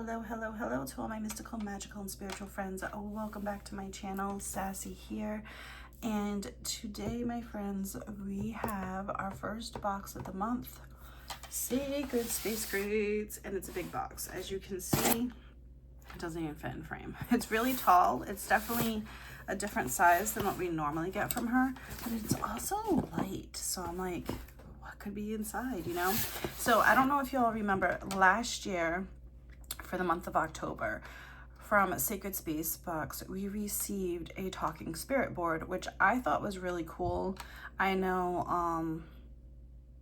Hello, hello, hello to all my mystical, magical, and spiritual friends. Welcome back to my channel. Sassy here. And today, my friends, we have our first box of the month. Sacred Space Grades. And it's a big box. As you can see, it doesn't even fit in frame. It's really tall. It's definitely a different size than what we normally get from her. But it's also light. So I'm like, what could be inside, you know? So I don't know if you all remember last year, for the month of October, from Sacred Space Box, we received a talking spirit board, which I thought was really cool. I know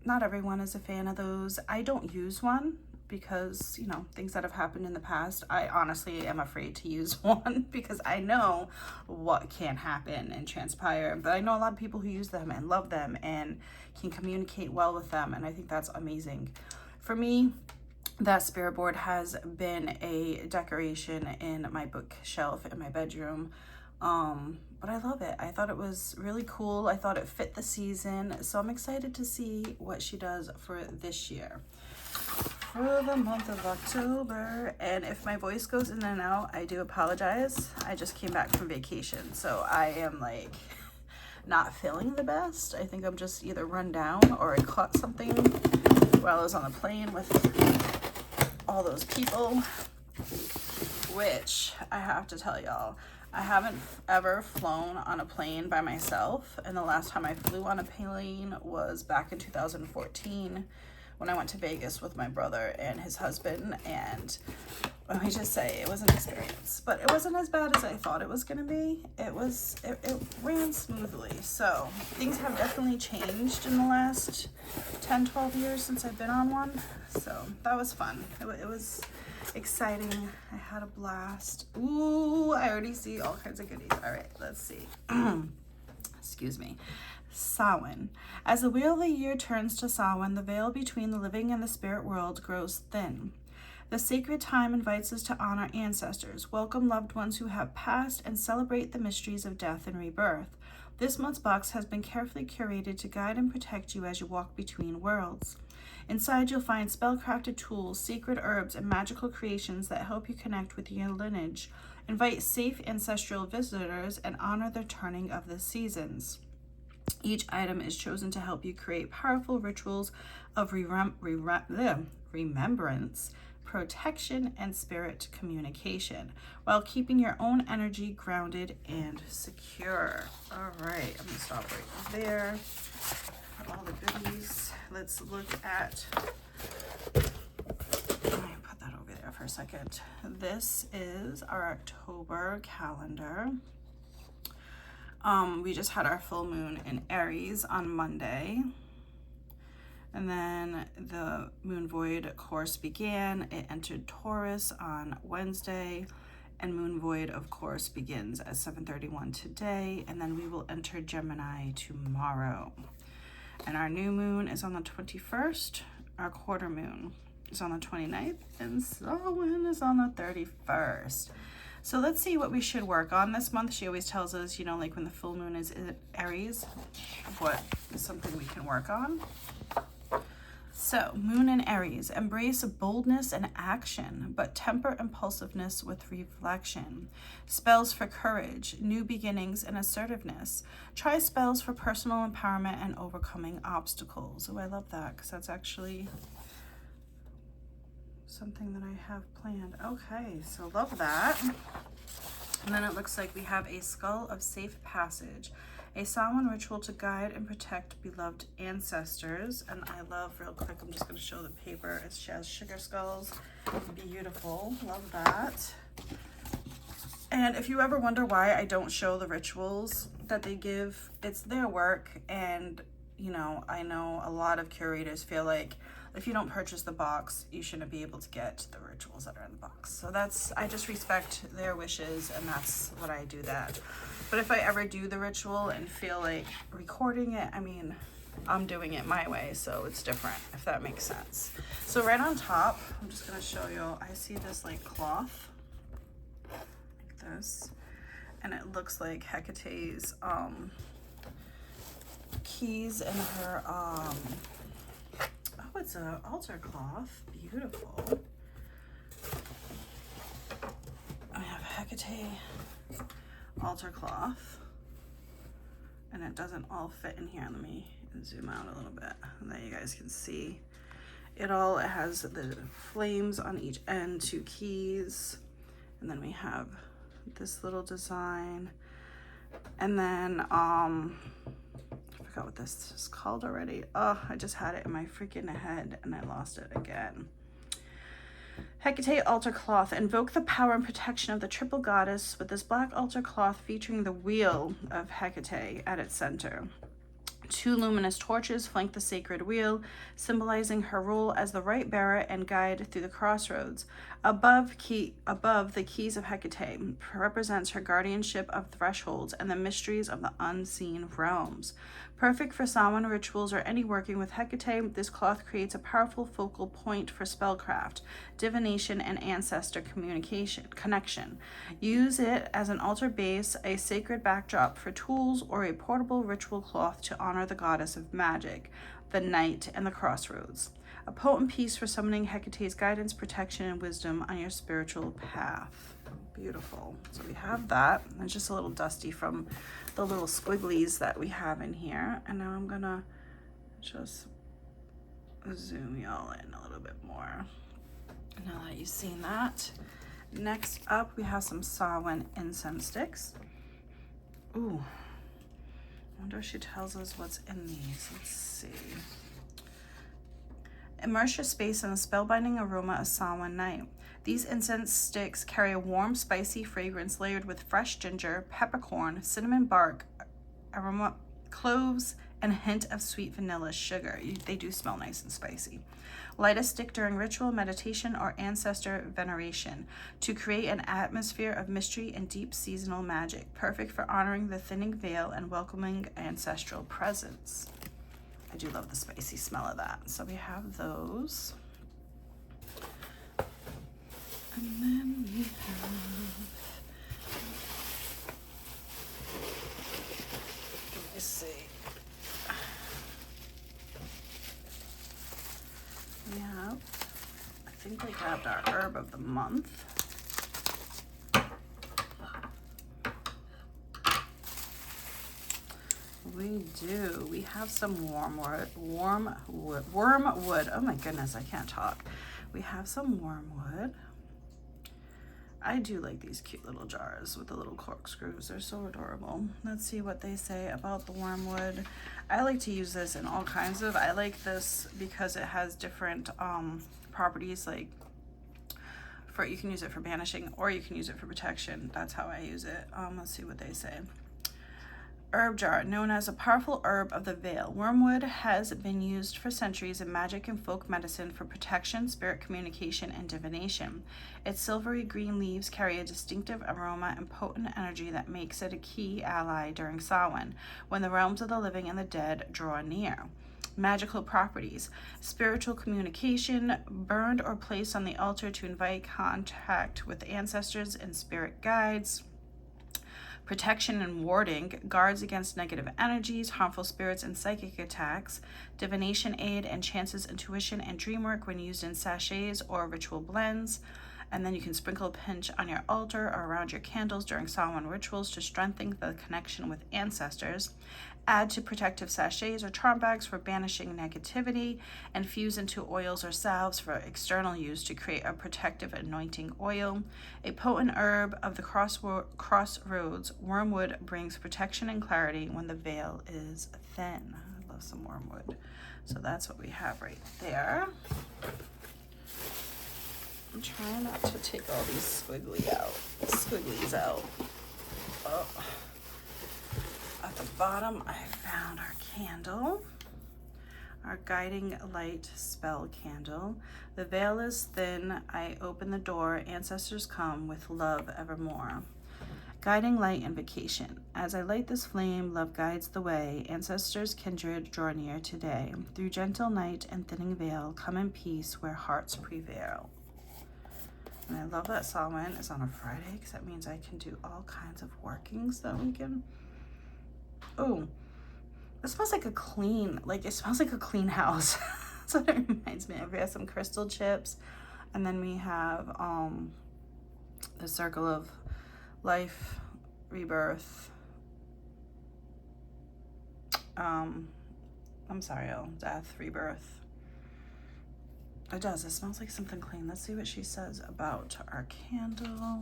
not everyone is a fan of those. I don't use one because, you know, things that have happened in the past. I honestly am afraid to use one because I know what can happen and transpire. But I know a lot of people who use them and love them and can communicate well with them, and I think that's amazing. For me, that spirit board has been a decoration in my bookshelf in my bedroom, but I love it. I thought it was really cool. I thought it fit the season, so I'm excited to see what she does for this year, for the month of October. And if my voice goes in and out, I do apologize. I just came back from vacation, so I am like not feeling the best. I think I'm just either run down or I caught something while I was on the plane with all those people, which I have to tell y'all, I haven't ever flown on a plane by myself, and the last time I flew on a plane was back in 2014 when I went to Vegas with my brother and his husband, and let me just say, it was an experience, but it wasn't as bad as I thought it was gonna be. It ran smoothly. So things have definitely changed in the last 10-12 years since I've been on one, so that was fun. It was exciting. I had a blast. Ooh, I already see all kinds of goodies. All right, let's see. Excuse me. Samhain. As the wheel of the year turns to Samhain, the veil between the living and the spirit world grows thin. The sacred time invites us to honor ancestors, welcome loved ones who have passed, and celebrate the mysteries of death and rebirth. This month's box has been carefully curated to guide and protect you as you walk between worlds. Inside, you'll find spellcrafted tools, sacred herbs, and magical creations that help you connect with your lineage, invite safe ancestral visitors, and honor the turning of the seasons. Each item is chosen to help you create powerful rituals of remembrance, protection, and spirit communication, while keeping your own energy grounded and secure. All right, I'm gonna stop right there. All the goodies. Let's look at, let me put that over there for a second. This is our October calendar. We just had our full moon in Aries on Monday. And then the moon void course began. It entered Taurus on Wednesday, and moon void, of course, begins at 7:31 today, and then we will enter Gemini tomorrow. And our new moon is on the 21st. Our quarter moon is on the 29th, and Samhain is on the 31st. So let's see what we should work on this month. She always tells us, you know, like when the full moon is in Aries, what is something we can work on. So, moon in Aries, embrace boldness and action, but temper impulsiveness with reflection. Spells for courage, new beginnings, and assertiveness. Try spells for personal empowerment and overcoming obstacles. Oh, I love that, because that's actually something that I have planned. Okay, so love that. And then it looks like we have a skull of safe passage, a Samhain ritual to guide and protect beloved ancestors. And I love, real quick, I'm just going to show the paper. She has sugar skulls. Beautiful. Love that. And if you ever wonder why I don't show the rituals that they give, it's their work. And, you know, I know a lot of curators feel like if you don't purchase the box, you shouldn't be able to get the rituals that are in the box. So I just respect their wishes, and that's what I do that. But if I ever do the ritual and feel like recording it, I mean, I'm doing it my way, so it's different, if that makes sense. So right on top, I'm just gonna show you, I see this like cloth, like this, and it looks like Hecate's keys and her, oh, it's an altar cloth, beautiful. Hecate altar cloth, and it doesn't all fit in here. Let me zoom out a little bit, and then you guys can see it all. It has the flames on each end, 2 keys, and then we have this little design, and then I forgot what this is called already. Oh, I just had it in my freaking head and I lost it again. Hecate altar cloth. Invoke the power and protection of the triple goddess with this black altar cloth featuring the wheel of Hecate at its center. 2 luminous torches flank the sacred wheel, symbolizing her role as the right bearer and guide through the crossroads. Above the keys of Hecate represents her guardianship of thresholds and the mysteries of the unseen realms. Perfect for Samhain rituals or any working with Hecate, this cloth creates a powerful focal point for spellcraft, divination, and ancestor connection. Use it as an altar base, a sacred backdrop for tools, or a portable ritual cloth to honor the goddess of magic, the night, and the crossroads. A potent piece for summoning Hecate's guidance, protection, and wisdom on your spiritual path. Beautiful. So we have that. It's just a little dusty from the little squigglies that we have in here. And now I'm gonna just zoom y'all in a little bit more. Now that you've seen that. Next up, we have some Samhain incense sticks. Ooh. I wonder if she tells us what's in these. Let's see. Immerse your space in the spellbinding aroma of Samhain night. These incense sticks carry a warm, spicy fragrance layered with fresh ginger, peppercorn, cinnamon bark, aroma, cloves, and a hint of sweet vanilla sugar. They do smell nice and spicy. Light a stick during ritual, meditation, or ancestor veneration to create an atmosphere of mystery and deep seasonal magic, perfect for honoring the thinning veil and welcoming ancestral presence. I do love the spicy smell of that. So we have those. And then we have, let me see. We have, I think we grabbed our herb of the month. We do. We have some wormwood. Oh my goodness, I can't talk. We have some wormwood. I do like these cute little jars with the little corkscrews. They're so adorable. Let's see what they say about the wormwood. I like to use this in all kinds of, I like this because it has different properties, like for, you can use it for banishing or you can use it for protection. That's how I use it. Let's see what they say. Herb jar, known as a powerful herb of the veil. Wormwood has been used for centuries in magic and folk medicine for protection, spirit communication, and divination. Its silvery green leaves carry a distinctive aroma and potent energy that makes it a key ally during Samhain, when the realms of the living and the dead draw near. Magical properties: spiritual communication, burned or placed on the altar to invite contact with ancestors and spirit guides. Protection and warding, guards against negative energies, harmful spirits, and psychic attacks. Divination aid, enhances intuition and dream work when used in sachets or ritual blends. And then you can sprinkle a pinch on your altar or around your candles during Samhain rituals to strengthen the connection with ancestors. Add to protective sachets or charm bags for banishing negativity, and fuse into oils or salves for external use to create a protective anointing oil. A potent herb of the crossroads, wormwood brings protection and clarity when the veil is thin. I love some wormwood. So that's what we have right there. I'm trying not to take all these squigglies out. Oh. At the bottom, I found our candle, our guiding light spell candle. The veil is thin, I open the door, ancestors come with love evermore. Guiding light invocation. As I light this flame, love guides the way. Ancestors kindred draw near today. Through gentle night and thinning veil, come in peace where hearts prevail. And I love that Samhain is on a Friday because that means I can do all kinds of workings that weekend. Oh, it smells like it smells like a clean house. That's what it reminds me of. We have some crystal chips, and then we have the circle of life, rebirth. I'm sorry, death, rebirth. It does. It smells like something clean. Let's see what she says about our candle.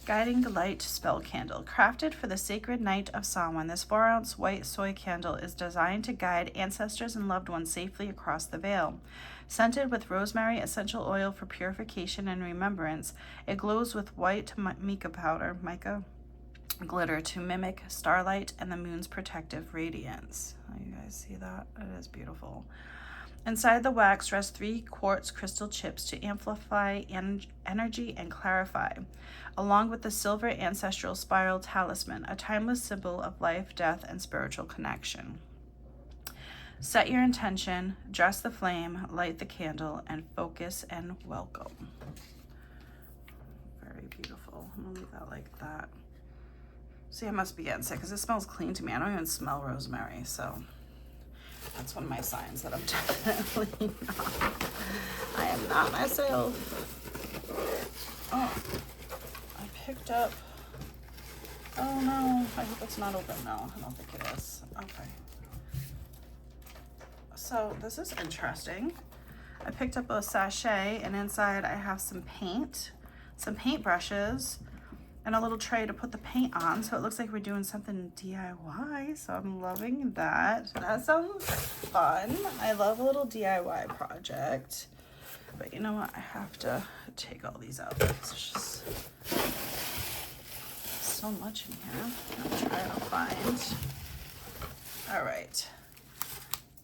Guiding Light Spell Candle. Crafted for the sacred night of Samhain, this 4-ounce white soy candle is designed to guide ancestors and loved ones safely across the veil. Scented with rosemary essential oil for purification and remembrance, it glows with white mica powder, glitter to mimic starlight and the moon's protective radiance. Oh, you guys see that? It is beautiful. Inside the wax rest 3 quartz crystal chips to amplify energy and clarify, along with the silver ancestral spiral talisman, a timeless symbol of life, death, and spiritual connection. Set your intention, dress the flame, light the candle, and focus and welcome. Very beautiful. I'm gonna leave that like that. See, I must be getting sick because it smells clean to me. I don't even smell rosemary, so that's one of my signs that I'm definitely not. I am not myself. Oh, I picked up. Oh no, I hope it's not open. No, I don't think it is. Okay. So this is interesting. I picked up a sachet, and inside I have some paint, some paint brushes, and a little tray to put the paint on. So it looks like we're doing something DIY. So I'm loving that. That sounds fun. I love a little DIY project. But you know what? I have to take all these out. It's just so much in here. I'm trying to find. All right.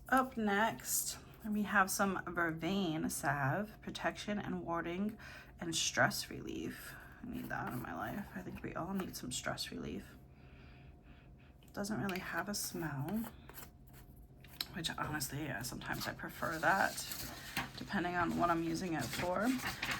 Up next, we have some vervain salve, protection and warding and stress relief. I need that in my life. I think we all need some stress relief. Doesn't really have a smell, which honestly, sometimes I prefer that, depending on what I'm using it for.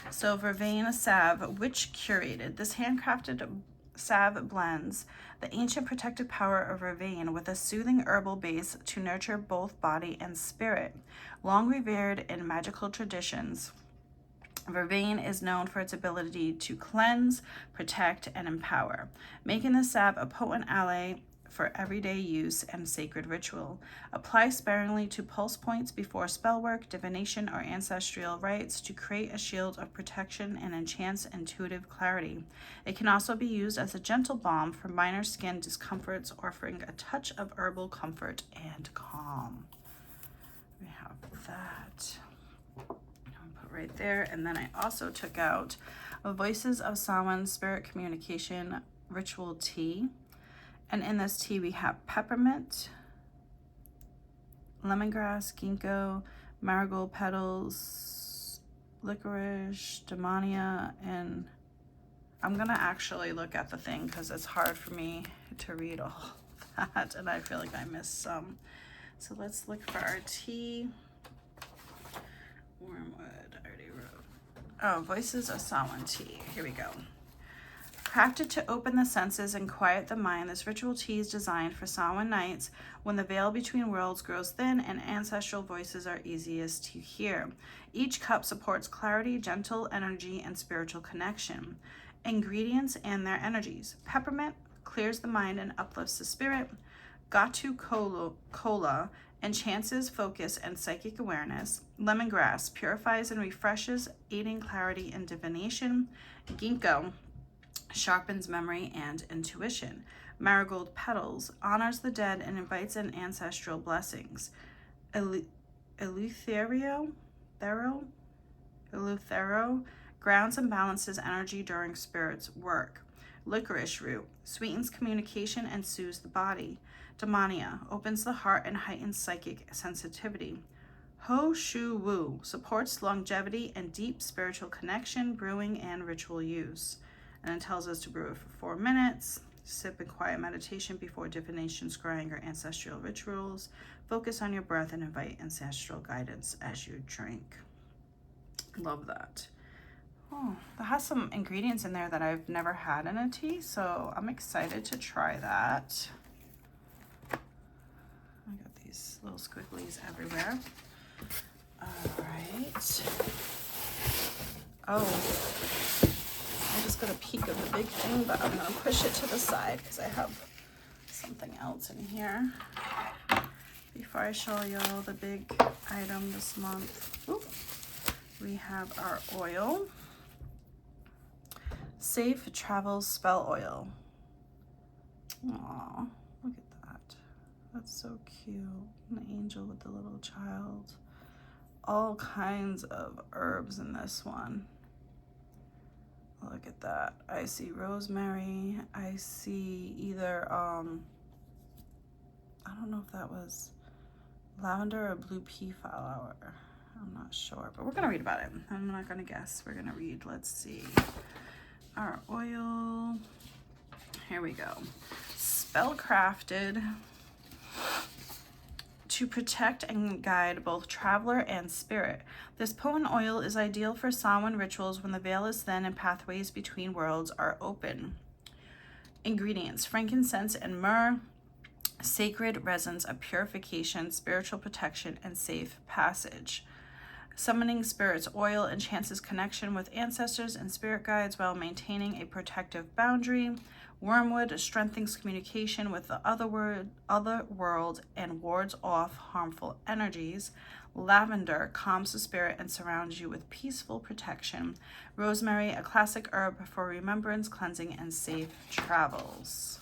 So vervain salve, witch curated. This handcrafted salve blends the ancient protective power of vervain with a soothing herbal base to nurture both body and spirit. Long revered in magical traditions, vervain is known for its ability to cleanse, protect, and empower, making the salve a potent ally for everyday use and sacred ritual. Apply sparingly to pulse points before spell work, divination, or ancestral rites to create a shield of protection and enhance intuitive clarity. It can also be used as a gentle balm for minor skin discomforts, offering a touch of herbal comfort and calm. We have that. Right there. And then I also took out Voices of Samhain Spirit Communication Ritual Tea. And in this tea we have peppermint, lemongrass, ginkgo, marigold petals, licorice, demonia, and I'm gonna actually look at the thing because it's hard for me to read all that and I feel like I missed some. So let's look for our tea. Wormwood, I already wrote. Oh, Voices of Samhain tea. Here we go. Crafted to open the senses and quiet the mind, this ritual tea is designed for Samhain nights when the veil between worlds grows thin and ancestral voices are easiest to hear. Each cup supports clarity, gentle energy, and spiritual connection. Ingredients and their energies. Peppermint clears the mind and uplifts the spirit. Gatu cola enhances focus and psychic awareness. Lemongrass purifies and refreshes, aiding clarity and divination. Ginkgo sharpens memory and intuition. Marigold petals honors the dead and invites in ancestral blessings. Eleuthero grounds and balances energy during spirit's work. Licorice root sweetens communication and soothes the body. Demonia opens the heart and heightens psychic sensitivity. Ho Shu Wu supports longevity and deep spiritual connection, brewing, and ritual use. And it tells us to brew it for 4 minutes, sip in quiet meditation before divination, scrying, or ancestral rituals. Focus on your breath and invite ancestral guidance as you drink. Love that. Oh, that has some ingredients in there that I've never had in a tea, so I'm excited to try that. I got these little squigglies everywhere. All right. Oh, I just got a peek of the big thing, but I'm gonna push it to the side because I have something else in here before I show y'all the big item this month. Ooh. We have our oil, Safe Travels Spell Oil. Aw, look at that. That's so cute. An angel with the little child. All kinds of herbs in this one. Look at that. I see rosemary. I see either, I don't know if that was lavender or blue pea flower. I'm not sure, but we're gonna read about it. I'm not gonna guess. We're gonna read. Let's see. Our oil. Here we go. Spell crafted to protect and guide both traveler and spirit. This potent oil is ideal for Samhain rituals when the veil is thin and pathways between worlds are open. Ingredients: frankincense and myrrh, sacred resins of purification, spiritual protection, and safe passage. Summoning spirits oil enhances connection with ancestors and spirit guides while maintaining a protective boundary. Wormwood strengthens communication with the other world and wards off harmful energies. Lavender calms the spirit and surrounds you with peaceful protection. Rosemary, a classic herb for remembrance, cleansing, and safe travels.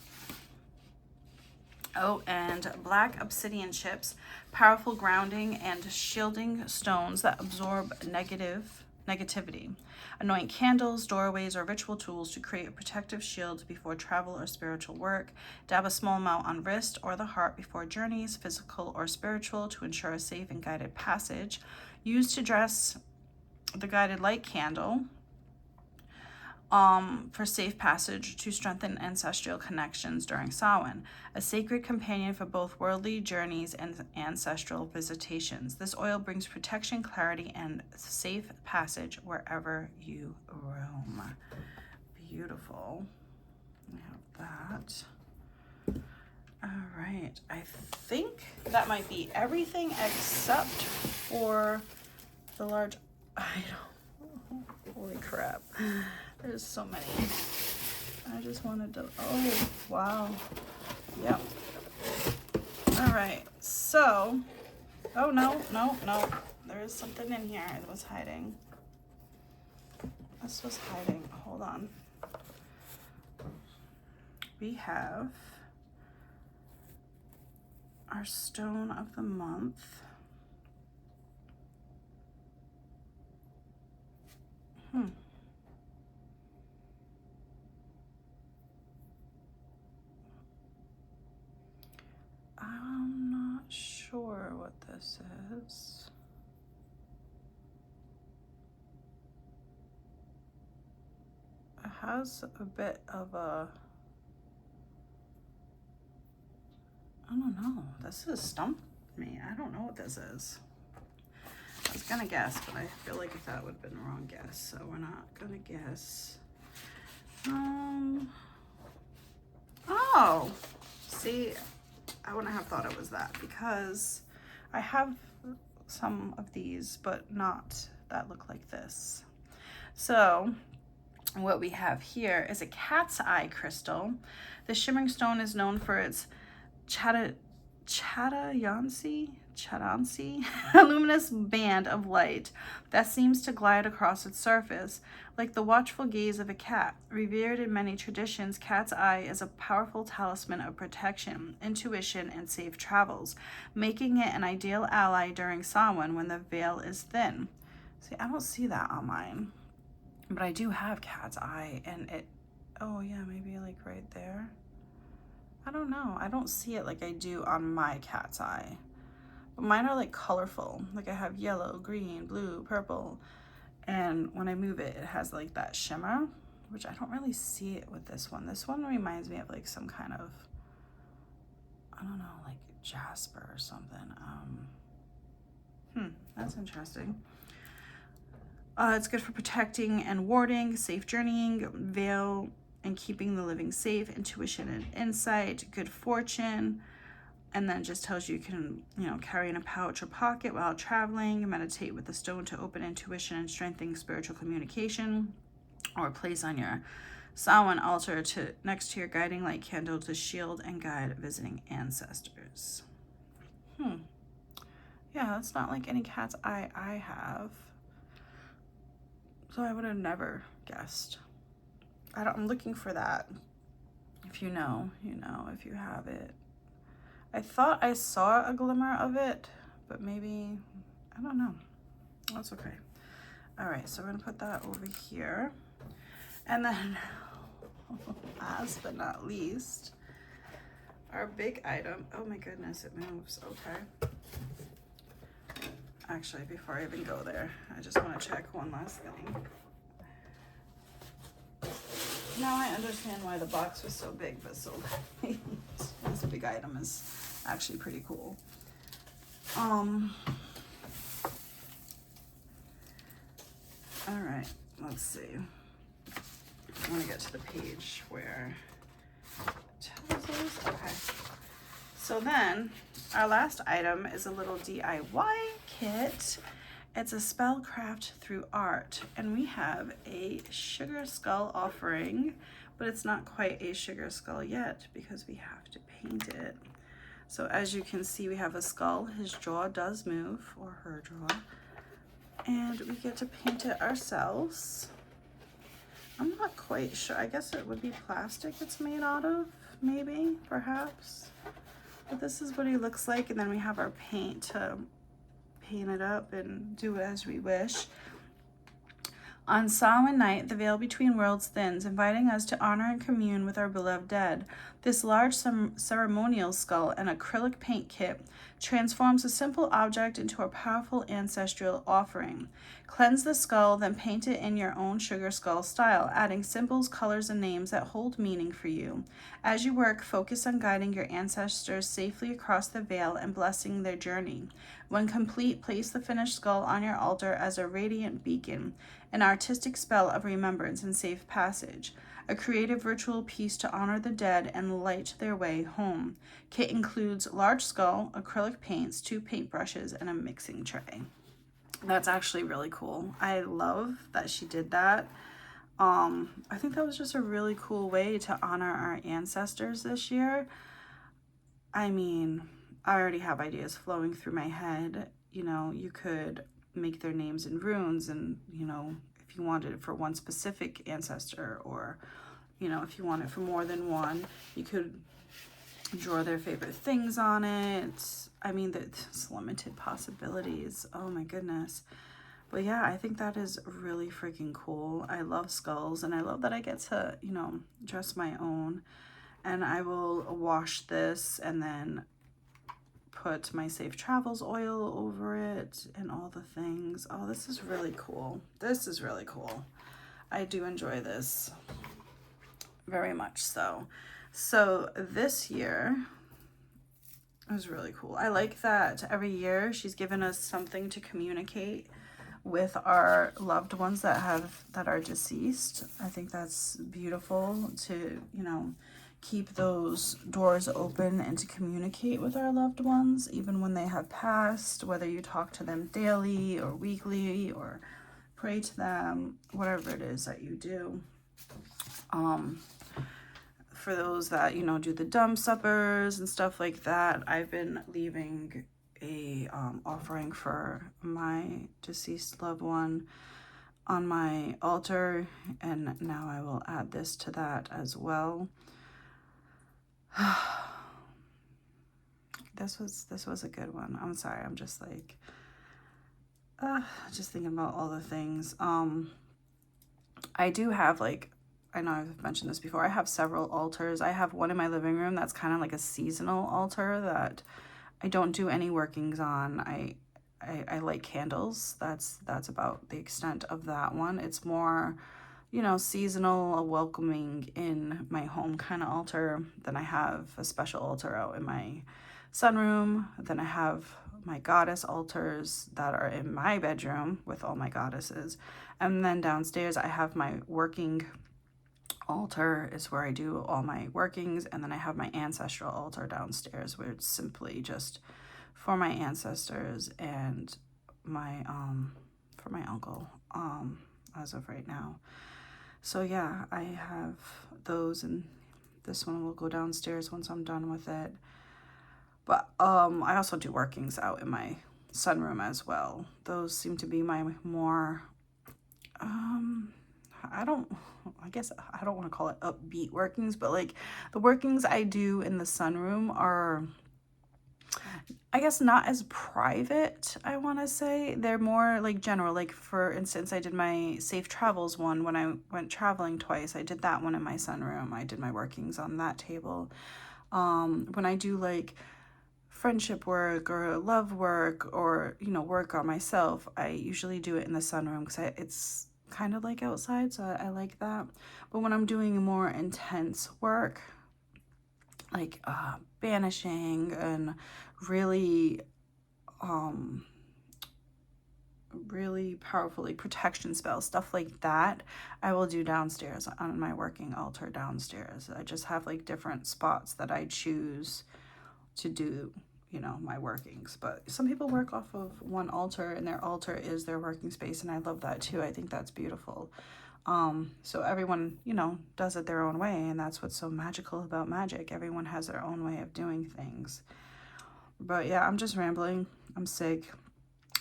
Oh, and black obsidian chips, powerful grounding and shielding stones that absorb negativity. Anoint candles, doorways, or ritual tools to create a protective shield before travel or spiritual work. Dab a small amount on wrist or the heart before journeys, physical or spiritual, to ensure a safe and guided passage. Use to dress the guided light candle for safe passage to strengthen ancestral connections during Samhain, a sacred companion for both worldly journeys and ancestral visitations. This oil brings protection, clarity, and safe passage wherever you roam. Beautiful. We have that. All right, I think that might be everything except for the large item. Holy crap. There's so many. I just wanted to, oh, wow. Yep. All right, so, oh, no. There is something in here that was hiding. This was hiding, hold on. We have our stone of the month. I'm not sure what this is. It has a bit of a, I don't know. This has stumped me. I don't know what this is. I was gonna guess, but I feel like if that would have been the wrong guess, so we're not gonna guess. Oh, see, I wouldn't have thought it was that because I have some of these, but not that look like this. So what we have here is a cat's eye crystal. The shimmering stone is known for its Chadancy, a luminous band of light that seems to glide across its surface, like the watchful gaze of a cat. Revered in many traditions, cat's eye is a powerful talisman of protection, intuition, and safe travels, making it an ideal ally during Samhain when the veil is thin. See, I don't see that on mine, but I do have cat's eye, and it, oh yeah, maybe like right there. I don't know. I don't see it like I do on my cat's eye. But mine are like colorful. Like I have yellow, green, blue, purple. And when I move it, it has like that shimmer, which I don't really see it with this one. This one reminds me of like some kind of, I don't know, like jasper or something. That's interesting. It's good for protecting and warding, safe journeying, veil, and keeping the living safe, intuition and insight, good fortune, And then just tells you can, carry in a pouch or pocket while traveling, meditate with the stone to open intuition and strengthen spiritual communication, or place on your Samhain altar next to your guiding light candle to shield and guide visiting ancestors. Yeah, that's not like any cat's eye I have. So I would have never guessed. I'm looking for that. If you know, if you have it. I thought I saw a glimmer of it, but maybe, I don't know. That's okay. All right, so we're gonna put that over here. And then, last but not least, our big item. Oh my goodness, it moves, okay. Actually, before I even go there, I just wanna check one last thing. Now I understand why the box was so big, but so light. This big item is actually pretty cool. All right, let's see. I want to get to the page where it tells us. Okay. So then our last item is a little DIY kit. It's a spellcraft through art, and we have a sugar skull offering, but it's not quite a sugar skull yet because we have to paint it. So as you can see, we have a skull. His jaw does move, or her jaw, and we get to paint it ourselves. I'm not quite sure. I guess it would be plastic it's made out of, maybe, perhaps. But this is what he looks like, and then we have our paint to paint it up and do it as we wish. On Samhain night, the veil between worlds thins, inviting us to honor and commune with our beloved dead. This large ceremonial skull and acrylic paint kit transforms a simple object into a powerful ancestral offering. Cleanse the skull, then paint it in your own sugar skull style, adding symbols, colors, and names that hold meaning for you. As you work, focus on guiding your ancestors safely across the veil and blessing their journey. When complete, place the finished skull on your altar as a radiant beacon, an artistic spell of remembrance and safe passage, a creative ritual piece to honor the dead and light their way home. Kit includes large skull, acrylic paints, 2 paintbrushes, and a mixing tray. That's actually really cool. I love that she did that. I think that was just a really cool way to honor our ancestors this year. I mean, I already have ideas flowing through my head. You could make their names in runes, and, if you wanted it for one specific ancestor, or, if you want it for more than one, you could draw their favorite things on it. I mean, there's limited possibilities. Oh my goodness. But yeah, I think that is really freaking cool. I love skulls, and I love that I get to, dress my own. And I will wash this and then put my Safe Travels oil over it and all the things. Oh, this is really cool. This is really cool. I do enjoy this very much so. So this year was really cool. I like that every year she's given us something to communicate with our loved ones that are deceased. I think that's beautiful to, keep those doors open and to communicate with our loved ones, even when they have passed, whether you talk to them daily or weekly or pray to them, whatever it is that you do. For those that, do the dumb suppers and stuff like that, I've been leaving a offering for my deceased loved one on my altar, and now I will add this to that as well. This was a good one. I'm sorry, I'm just like just thinking about all the things. I do have, like, I know I've mentioned this before, I have several altars. I have one in my living room that's kind of like a seasonal altar that I don't do any workings on. I light candles. That's about the extent of that one. It's more, seasonal, a welcoming in my home kind of altar. Then I have a special altar out in my sunroom. Then I have my goddess altars that are in my bedroom with all my goddesses. And then downstairs I have my working altar is where I do all my workings, and then I have my ancestral altar downstairs where it's simply just for my ancestors and my for my uncle as of right now. So yeah, I have those, and this one will go downstairs once I'm done with it. But I also do workings out in my sunroom as well. Those seem to be my more I guess I don't want to call it upbeat workings, but like the workings I do in the sunroom are, I guess, not as private, I want to say. They're more like general. Like, for instance, I did my safe travels one when I went traveling twice. I did that one in my sunroom. I did my workings on that table. When I do like friendship work or love work or, you know, work on myself, I usually do it in the sunroom because it's kind of like outside, so I like that. But when I'm doing more intense work, like banishing and really really powerful like protection spells, stuff like that, I will do downstairs on my working altar downstairs. I just have like different spots that I choose to do, you know, my workings. But some people work off of one altar, and their altar is their working space, and I love that too. I think that's beautiful. So everyone, you know, does it their own way, and that's what's so magical about magic. Everyone has their own way of doing things. But yeah, I'm just rambling. I'm sick.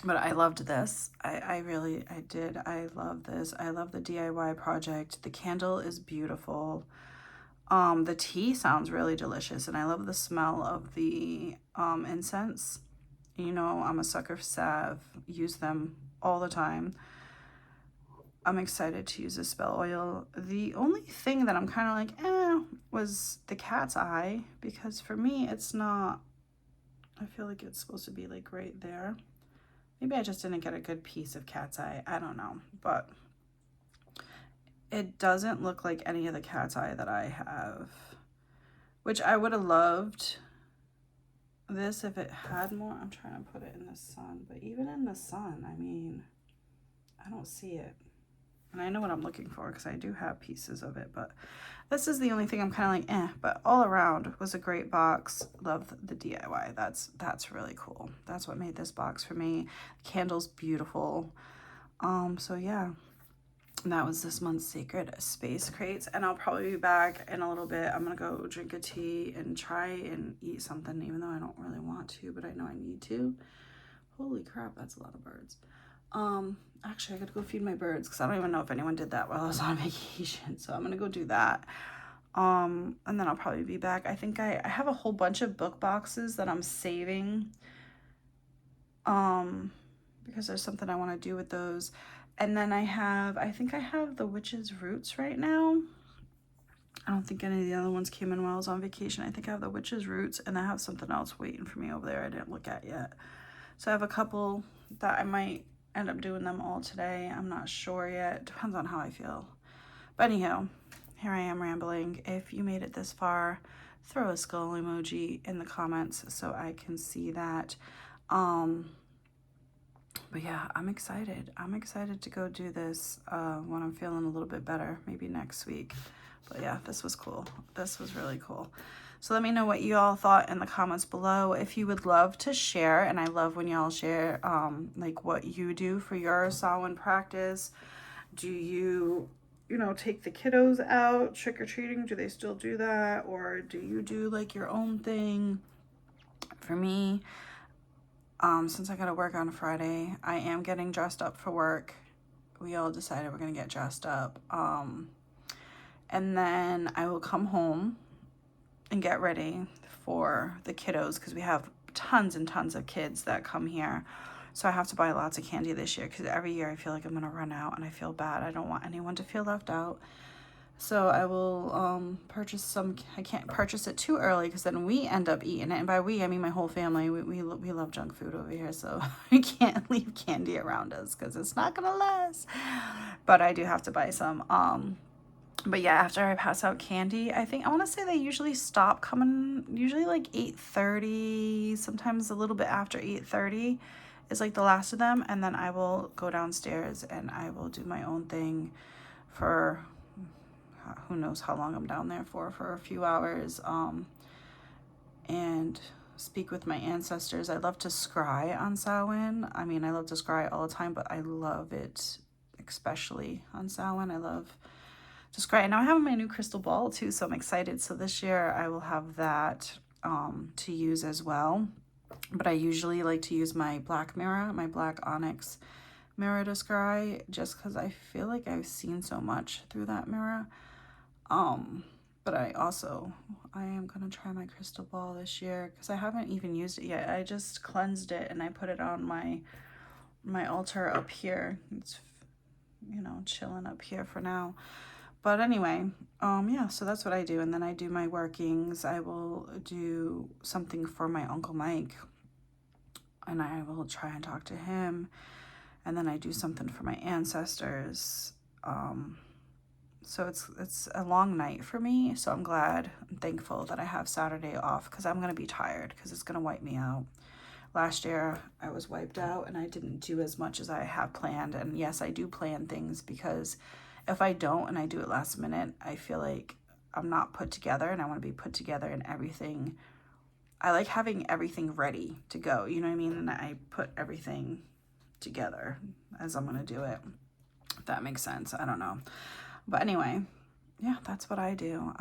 But I loved this. I did. I love this. I love the DIY project. The candle is beautiful. The tea sounds really delicious, and I love the smell of the incense. You know, I'm a sucker for salve. Use them all the time. I'm excited to use the spell oil. The only thing that I'm kind of like, was the cat's eye, because for me, it's not, I feel like it's supposed to be like right there. Maybe I just didn't get a good piece of cat's eye. I don't know, but it doesn't look like any of the cat's eye that I have, which I would have loved this if it had more. I'm trying to put it in the sun, but even in the sun, I mean, I don't see it. And I know what I'm looking for because I do have pieces of it, but this is the only thing I'm kind of like, but all around was a great box. Love the DIY. That's really cool. That's what made this box for me. The candle's beautiful. So yeah, that was this month's Sacred Space Crates, and I'll probably be back in a little bit. I'm gonna go drink a tea and try and eat something, even though I don't really want to, but I know I need to. Holy crap, that's a lot of birds. Actually, I gotta go feed my birds because I don't even know if anyone did that while I was on vacation. So I'm gonna go do that. And then I'll probably be back. I think I have a whole bunch of book boxes that I'm saving. Because there's something I want to do with those. And then I think I have the Witch's Roots right now. I don't think any of the other ones came in while I was on vacation. I think I have the Witch's Roots, and I have something else waiting for me over there I didn't look at yet. So I have a couple that I might end up doing them all today. I'm not sure yet. Depends on how I feel. But anyhow, here I am rambling. If you made it this far, throw a skull emoji in the comments so I can see that. But yeah, I'm excited. I'm excited to go do this when I'm feeling a little bit better, maybe next week. But yeah, this was cool. This was really cool. So let me know what you all thought in the comments below. If you would love to share, and I love when y'all share like what you do for your Samhain practice. Do you, take the kiddos out trick-or-treating? Do they still do that? Or do you do like your own thing? For me, since I gotta work on Friday, I am getting dressed up for work. We all decided we're gonna get dressed up. And then I will come home and get ready for the kiddos because we have tons and tons of kids that come here. So I have to buy lots of candy this year because every year I feel like I'm gonna run out and I feel bad. I don't want anyone to feel left out. So I will purchase some. I can't purchase it too early because then we end up eating it. And by we, I mean my whole family. We love junk food over here, so we can't leave candy around us because it's not gonna last. But I do have to buy some. But yeah, after I pass out candy, I want to say they usually stop coming, usually like 8:30, sometimes a little bit after 8:30 is like the last of them. And then I will go downstairs and I will do my own thing for who knows how long I'm down there for a few hours, and speak with my ancestors. I love to scry on Samhain. I mean, I love to scry all the time, but I love it especially on Samhain. I love to scry. And now I have my new crystal ball too, so I'm excited. So this year I will have that to use as well. But I usually like to use my black mirror, my black onyx mirror to scry, just because I feel like I've seen so much through that mirror. But I am going to try my crystal ball this year because I haven't even used it yet. I just cleansed it and I put it on my altar up here. It's, you know, chilling up here for now. But anyway, yeah, so that's what I do. And then I do my workings. I will do something for my Uncle Mike, and I will try and talk to him. And then I do something for my ancestors. So it's a long night for me. So I'm glad and thankful that I have Saturday off, because I'm going to be tired, because it's going to wipe me out. Last year I was wiped out and I didn't do as much as I have planned. And yes, I do plan things, because if I don't and I do it last minute, I feel like I'm not put together, and I want to be put together in everything. I like having everything ready to go, you know what I mean? And I put everything together as I'm going to do it, if that makes sense. I don't know. But anyway, yeah, that's what I do.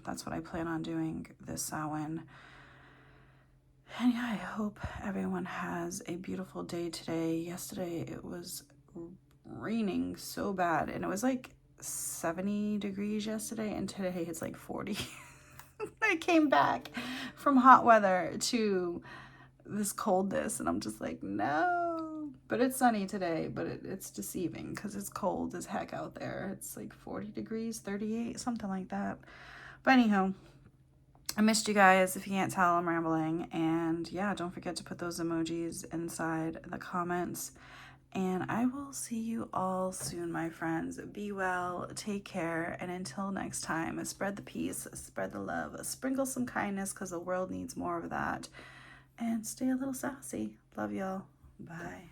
That's what I plan on doing this Samhain. And yeah, I hope everyone has a beautiful day today. Yesterday it was raining so bad, and it was like 70 degrees yesterday, and today it's like 40. I came back from hot weather to this coldness, and I'm just like, no. But it's sunny today, but it's deceiving because it's cold as heck out there. It's like 40 degrees, 38, something like that. But anyhow, I missed you guys. If you can't tell, I'm rambling. And yeah, don't forget to put those emojis inside the comments. And I will see you all soon, my friends. Be well, take care, and until next time, spread the peace, spread the love, sprinkle some kindness, because the world needs more of that. And stay a little sassy. Love y'all. Bye.